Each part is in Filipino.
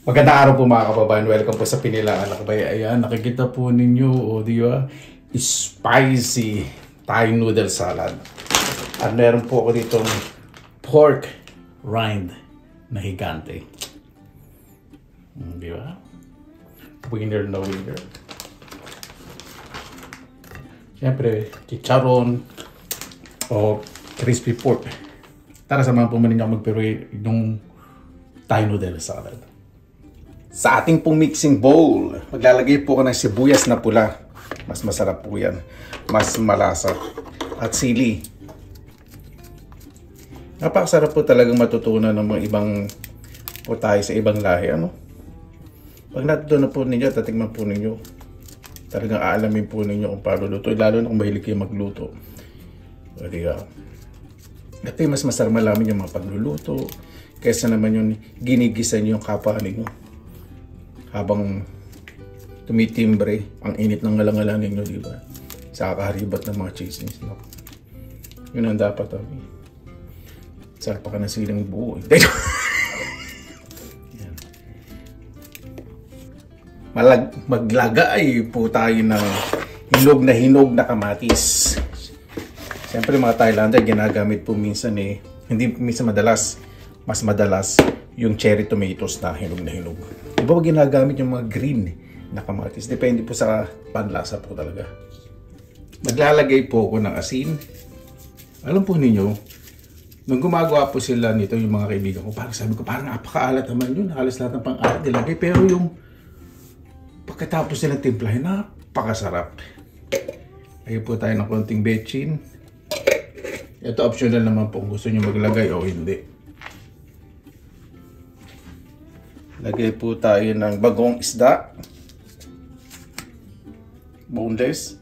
Magandang araw po mga kababayan. Welcome po sa Pinilangan Lakbay. Ayan, nakikita po ninyo, di ba? Spicy Thai noodle salad. At meron po ako ditong pork rind na higante. Di ba? Winner na winner. Siyempre, chicharon o crispy pork. Tara, samahan po man ninyo ako magpiruin yung Thai noodle salad. Sa ating pong mixing bowl, maglalagay po ako ng sibuyas na pula. Mas masarap po yan. Mas malasa. At sili. Napakasarap po talagang matutunan ng mga ibang po tayo sa ibang lahi. Ano? Pag natutunan po ninyo, tatigman po ninyo. Talagang aalamin po ninyo kung paano luto. Lalo na kung mahilig kayo magluto. At mas masarap malaman yung mga pagluluto. Kaysa naman yung ginigisa nyo yung kapwa ninyo. Habang tumitimbre ang init ng ngalangalan ninyo, di ba? Sa kakaharibat ng mga chismis. No? Yun ang dapat. Sarap pa ka ng siling buo. Maglagay po tayo ng hinog na kamatis. Siyempre mga Thailander, ginagamit po minsan hindi minsan madalas, mas madalas yung cherry tomatoes na hinog. Iba po ginagamit yung mga green na kamatis. Depende po sa panlasa po talaga. Maglalagay po ako ng asin. Alam po ninyo, nung gumagawa po sila nito yung mga kaibigan ko, parang sabi ko, parang napakaalat naman yun. Halos lahat ng pang-alat nilagay. Pero yung pagkatapos nilang timplahin, napakasarap. Lagay po tayo ng konting bechin. Ito optional naman po kung gusto nyo maglagay o hindi. Lagay po tayo ng bagong isda. Boneless.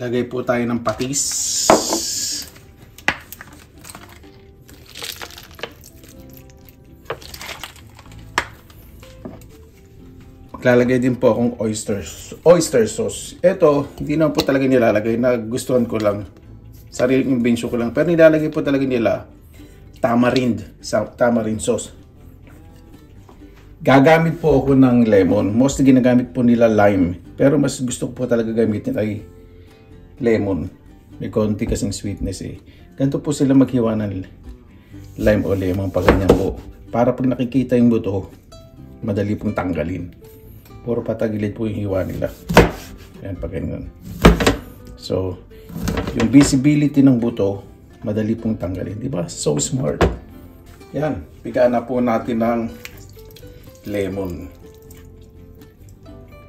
Lagay po tayo ng patis. Maglalagay din po akong oyster sauce. Ito, hindi naman po talaga nilalagay. Nagustuhan ko lang. Sariling imbensyon ko lang. Pero nilalagay po talaga nila tamarind sauce. Gagamit po ako ng lemon. Mostly ginagamit po nila lime. Pero mas gusto ko po talaga gamitin ay lemon. May konti kasing sweetness Ganito po sila maghiwa ng lime o lemon pag ganyan po. Para pag nakikita yung buto, madali pong tanggalin. Puro patagilid po yung hiwa nila. Yan pag ganyan. So, yung visibility ng buto, madali pong tanggalin, di ba? So smart. Yan, bigyan na po natin ng lemon.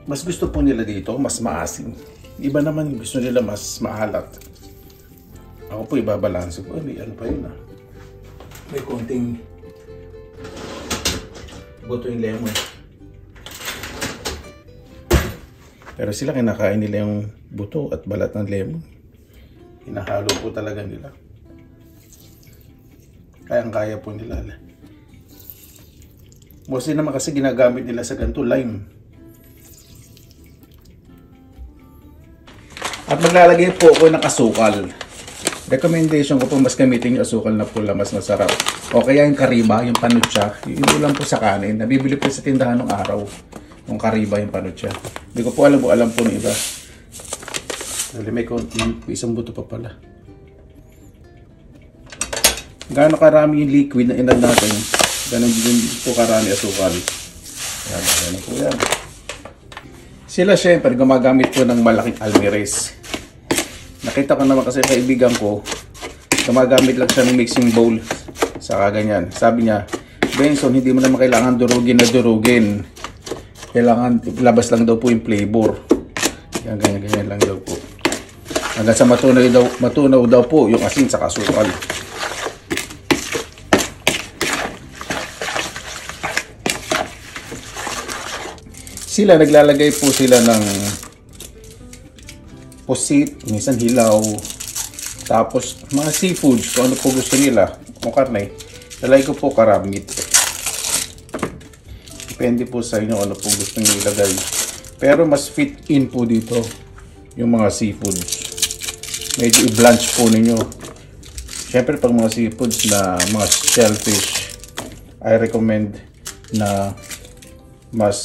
Mas gusto po nila dito, mas maasim. Iba naman gusto nila mas maalat. Ako po ibabalanse ko. May ano pa yun May konting buto yung lemon. Pero sila kinakain nila yung buto at balat ng lemon. Hinahalo po talaga nila. Kayang-kaya po nila. Mostly naman kasi ginagamit nila sa ganito, lime. At maglalagay po ako ng asukal. Recommendation ko po mas gamitin yung asukal na pula, mas masarap. O kaya yung kariba, yung panutsa. Yung ulam po sa kanin. Nabibili po sa tindahan ng araw. Yung kariba, yung panutsa. Hindi ko po alam po ng iba. May konting, isang buto pa pala. Gaano karami yung liquid na inad natin, ganun din po karami asukal. Yan po yan. Sila syempre gumagamit po ng malaking almirez. Nakita ko naman kasi kaibigan ko, gumagamit lang siya ng mixing bowl sa kaganyan. Sabi niya, Benson, hindi mo naman kailangan durugin. Kailangan labas lang daw po yung flavor. Yan, ganyan lang daw po. Hanggang sa matunaw daw po yung asin sa asukal. Sila naglalagay po sila ng pusit, minsan hilaw, tapos mga seafoods kung ano po gusto nila, kung karne. Lalagay ko po crab meat. Depende po sa inyo ano po gusto niyo ilagay. Pero mas fit in po dito yung mga seafoods. Medyo i-blanch po ninyo. Siyempre pag mga seafoods na mga shellfish, I recommend na mas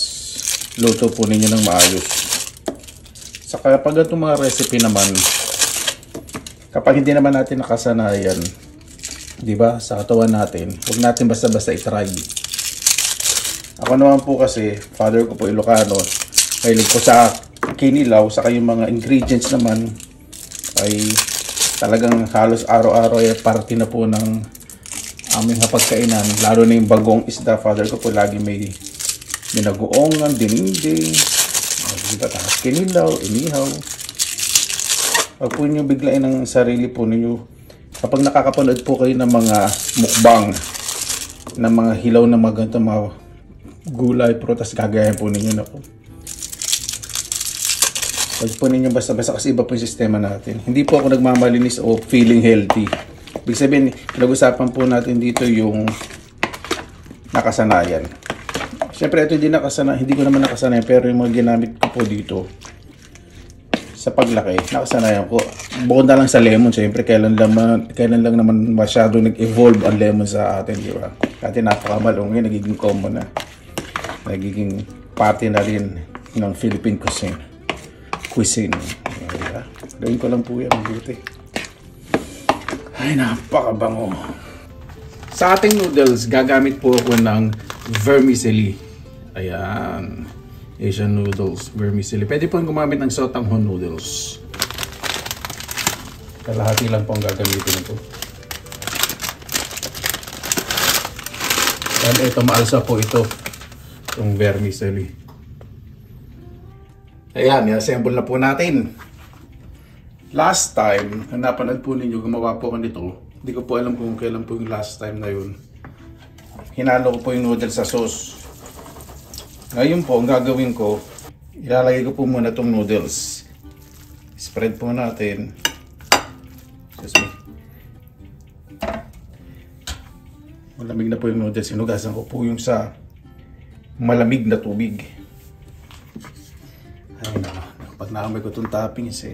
luto po ninyo ng maayos. Saka pag itong mga recipe naman, kapag hindi naman natin nakasanayan, di ba, sa katawan natin, huwag natin basta-basta i-try. Ako naman po kasi, father ko po Ilocano, mahilig po sa kinilaw, saka yung mga ingredients naman ay talagang halos araw-araw ay party na po ng aming hapagkainan. Lalo na yung bagong isda, father ko po lagi may binagoongan, dininding, diba, tapos kinilaw, inihaw. Huwag po nyo biglain ang sarili po ninyo. Kapag nakakapanood po kayo ng mga mukbang, ng mga hilaw na maganda mga gulay, prutas, gagayahin po ninyo na po. Huwag po ninyo basta-basta kasi iba po yung sistema natin. Hindi po ako nagmamalinis o feeling healthy. Ibig sabihin, pinag-usapan po natin dito yung nakasanayan. Siyempre, ito hindi ko naman nakasanayan, pero yung mga ginamit ko po dito sa paglaki, nakasanayan ko. Bukod na lang sa lemon, siyempre, kailan lang naman masyado nag-evolve ang lemon sa atin, di ba? Kasi napakamalong yun, nagiging common na. Nagiging party na rin ng Philippine cuisine. Diba? Gawin ko lang po yan, mabuti. Ay, napakabango. Sa ating noodles, gagamit po ako ng vermicelli. Ayan. Asian noodles, vermicelli. Pwede po gumamit ng sotanghon noodles. Kalahati lang po ang gagamitin ito. Dahil ito, maalsa po ito. Itong vermicelli. Ayan, i-assemble na po natin. Last time, napanood po ninyo, gumawa po ako nito. Hindi ko po alam kung kailan po yung last time na yun. Hinalo ko po yung noodles sa sauce. Ngayon po, ang gagawin ko, ilalagay ko po muna itong noodles. Spread po natin. Excuse me. Malamig na po yung noodles. Sinugasan ko po yung sa malamig na tubig. Ayun na. Pag nakamay ko itong toppings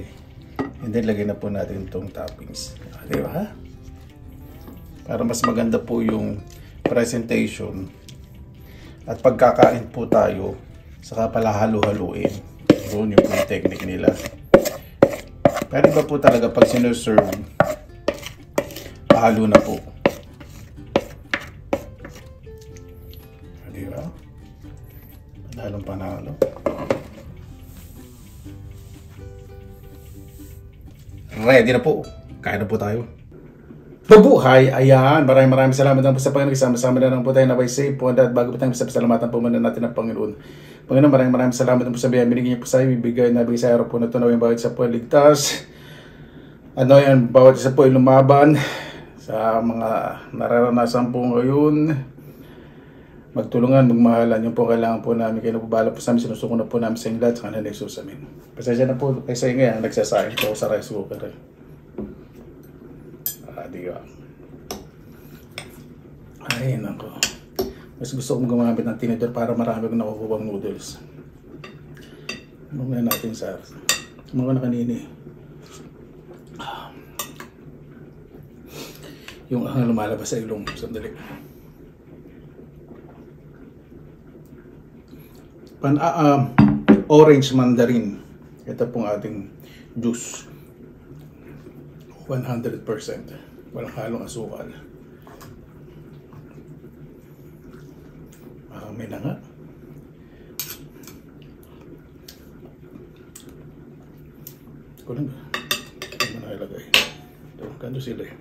and then lagay na po natin itong toppings. Diba? Para mas maganda po yung presentation. At pagkakain po tayo, saka pala halu-haluin. Doon yung technique nila. Pero iba po talaga pag sinuserve, pahalo na po. Diba? Panalong panalo. Ready na po. Kain na po tayo. Mabuhay! Ayan! Maraming salamat po sa Panginoon. Kasama-sama na lang po tayo na by safe po. At bago po tayo salamatan po muna natin ang Panginoon. Panginoon, maraming salamat po sa biyaya. Binigyan niyo po sa iyo. Ibigay sa araw po na ito na yung bawat isa po ligtas. Ano yan? Bawat isa po ay lumaban sa mga nararanasan po ngayon. Magtulungan, magmahalan. Yung po kailangan po namin. Kaya napabala po sa amin. Sinusuko na po namin sa inyo lahat. Sa kanila Jesus. Amen. Pasensya na po. Kasi ngayon, nagsasayang po sa rice cooker. Diba? Ay, nako. Mas gusto kong gumamit ng tinidor para marami kong nakukuha noodles. Muna natin sa mga na kanini. Yung lumalabas sa ilong. Sandali. Orange mandarin. Ito pong ating juice. 100%. Walang halong asukal. May na nga. Ito lang ba? Ito mo na ilagay. Ito, kanto sila eh.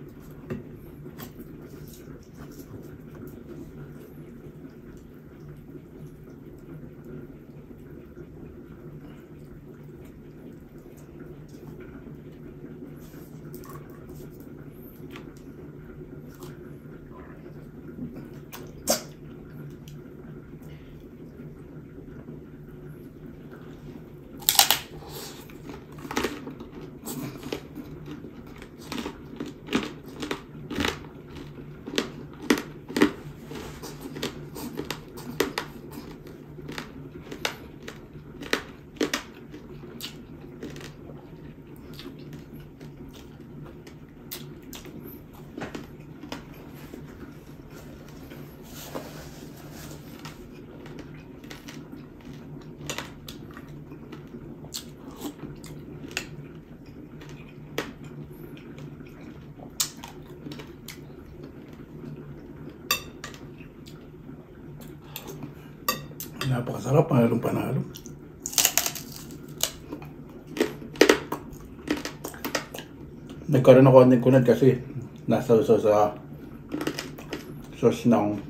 Napakasarap, panalong panalo. Nagkaroon ako ng kunad kasi nasa sa sauce ng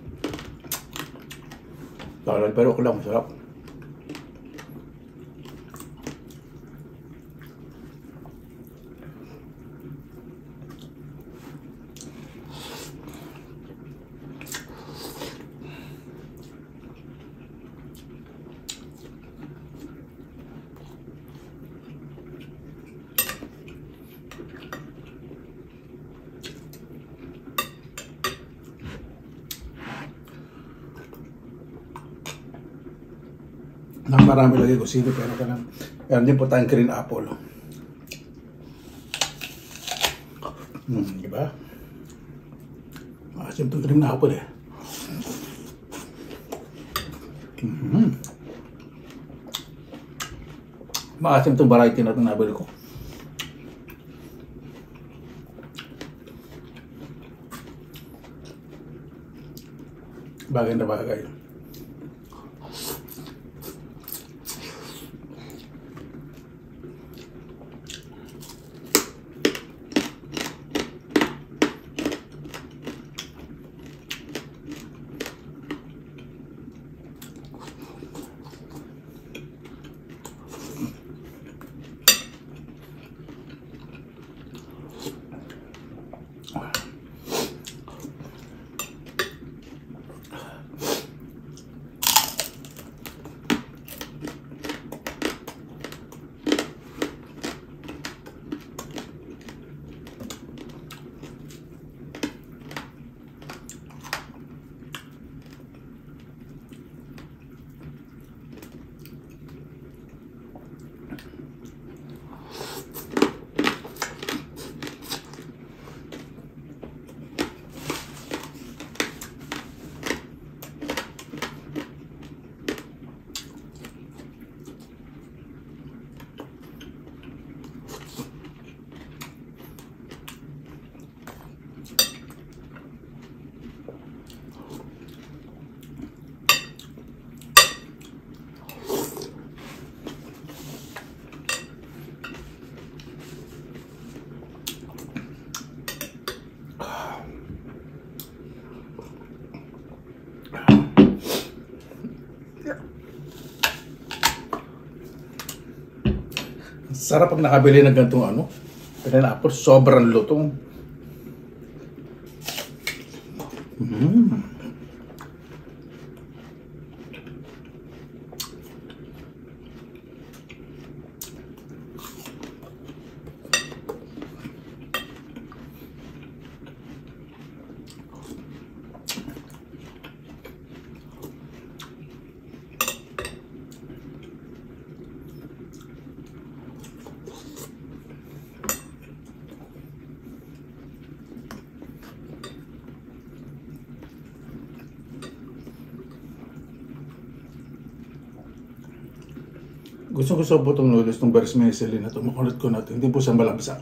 salad, pero ako lang masarap. Nang marami lagi ko sili, pero kanang meron din po tayong green apple. Diba? Maasim itong green apple eh. Maasim itong variety na itong nabili ko. Bagay na bagay. Sarap pag nakabili ng ganitong ano, pineapple, sobrang lutong. Gusto po itong noodles ng vermicelli na ito. Makulit ko natin. Hindi po siya malabsa.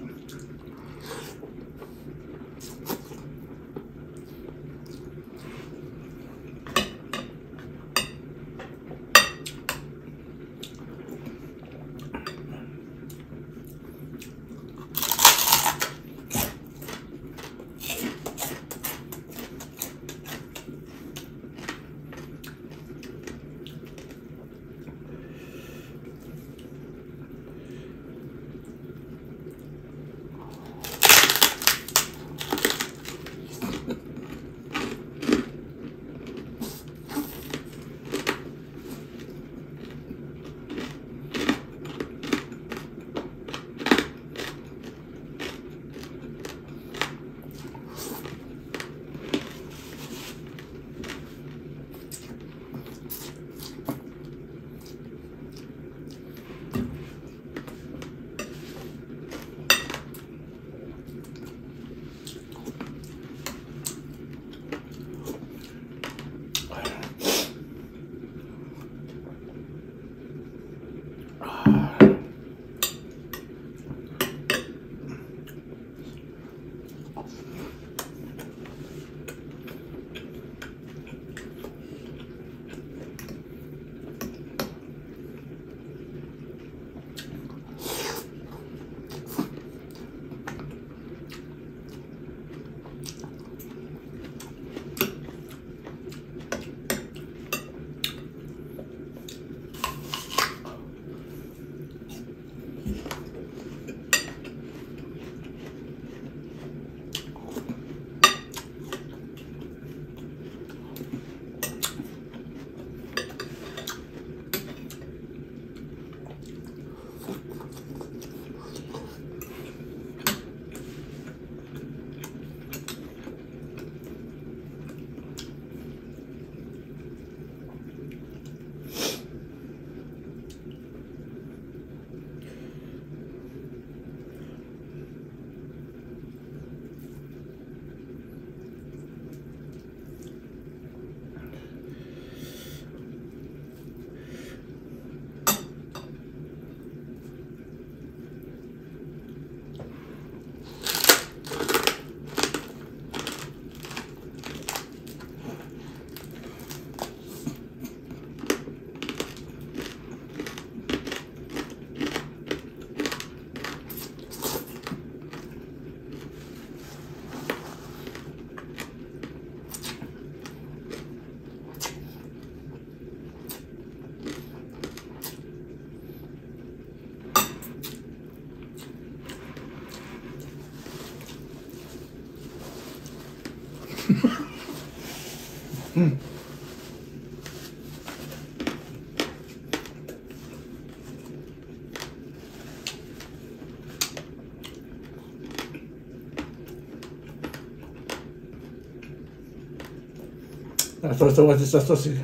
Nasasawa si sa sauce eh.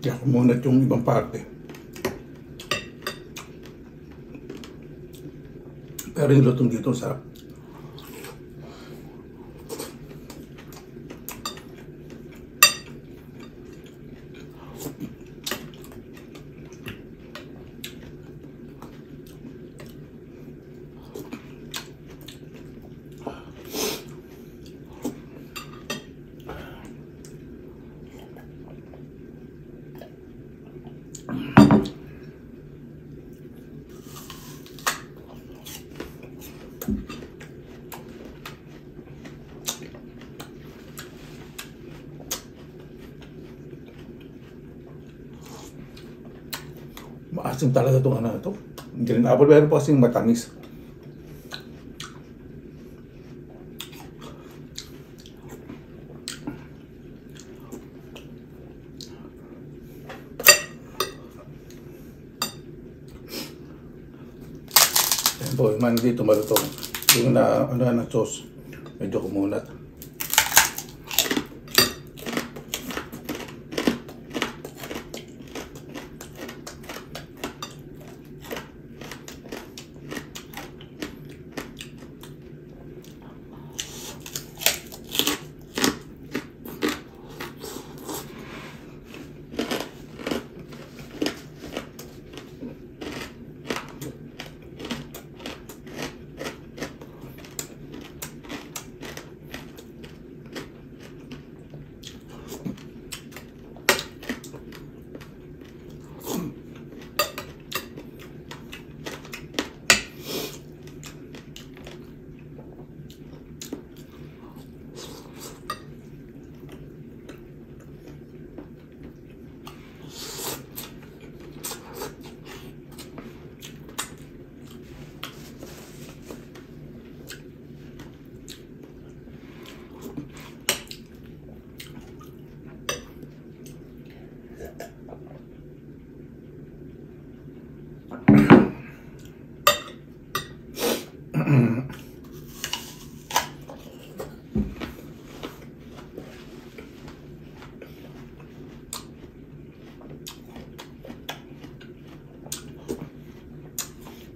Kaya kumunat yung ibang parte. Pero yung lutong dito sarap. Maasim talaga itong ano ito. Green apple, pero po kasing matamis. Ayan po, yung man dito malutong. Yung na, ano na sauce, medyo kumunat.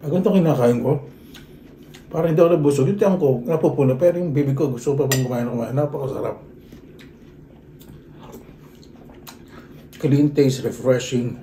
Pag ito kinakain ko, parang hindi ako nabusog. Yung tiyan ko, napupuno. Pero yung bibig ko, gusto pa pang kumain. Napakasarap. Clean taste, refreshing.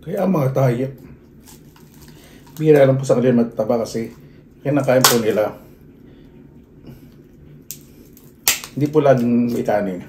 Kaya ang mga tayo, bihira lang po sa kanila magtaba kasi kinakain po nila. Hindi po laging may kanin.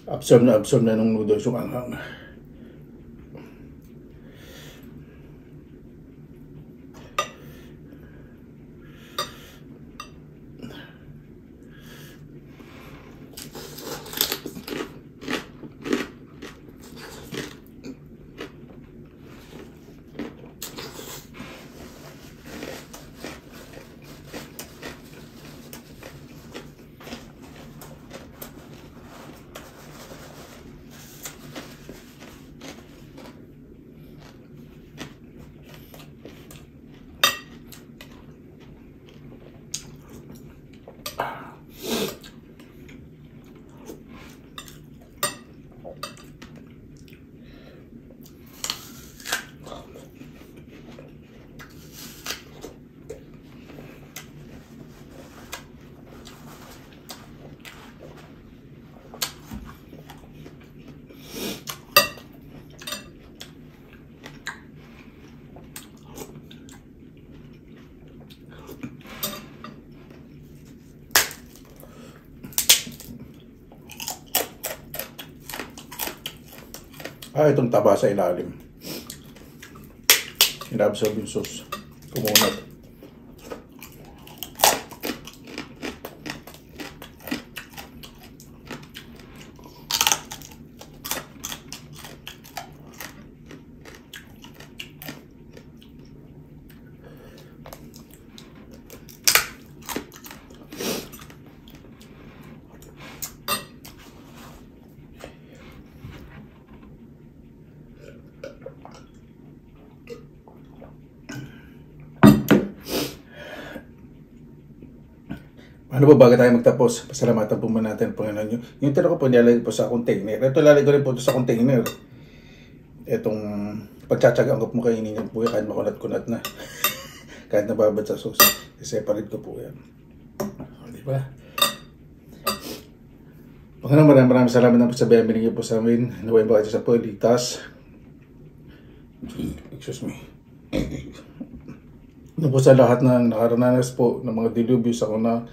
Absorb na nung noodles yung anghang. Itong taba sa ilalim. Inabsorb yung sauce. Kumunat. Ano ba bago tayo magtapos? Pasalamatan po muna natin, Panginoon. Yung tira ko po nilalagay po sa container. Ito lalagay ko rin po ito sa container. Itong pagtsatsagaan ko po kainin yung po kahit makunat-kunat na. Kahit nababad sa sauce. I-separate ko po yan. Diba? Panginoon, maraming salamat na po sa binigay po sa amin. Naway ba kayo sa politas? Excuse me. Ano po sa lahat ng nakarananas po ng mga dilubius ako na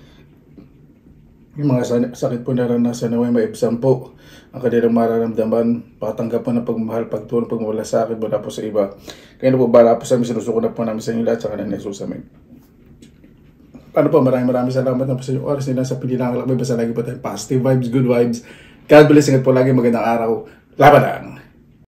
yung mga sakit po naranasan, naway maibsan po ang kanilang mararamdaman, patanggap po ng pagmamahal, pagtulong, pagmamahal sa akin mula po sa iba. Kaya na po bala po sa amin, sinusuko na po namin sa inyo lahat sa kanang Jesus amin. Paano po, maraming salamat na po sa inyong oras nila sa pinilangalakbay. Basta lagi po tayo positive vibes, good vibes. God bless, ingat po lagi, magandang araw. Laban lang!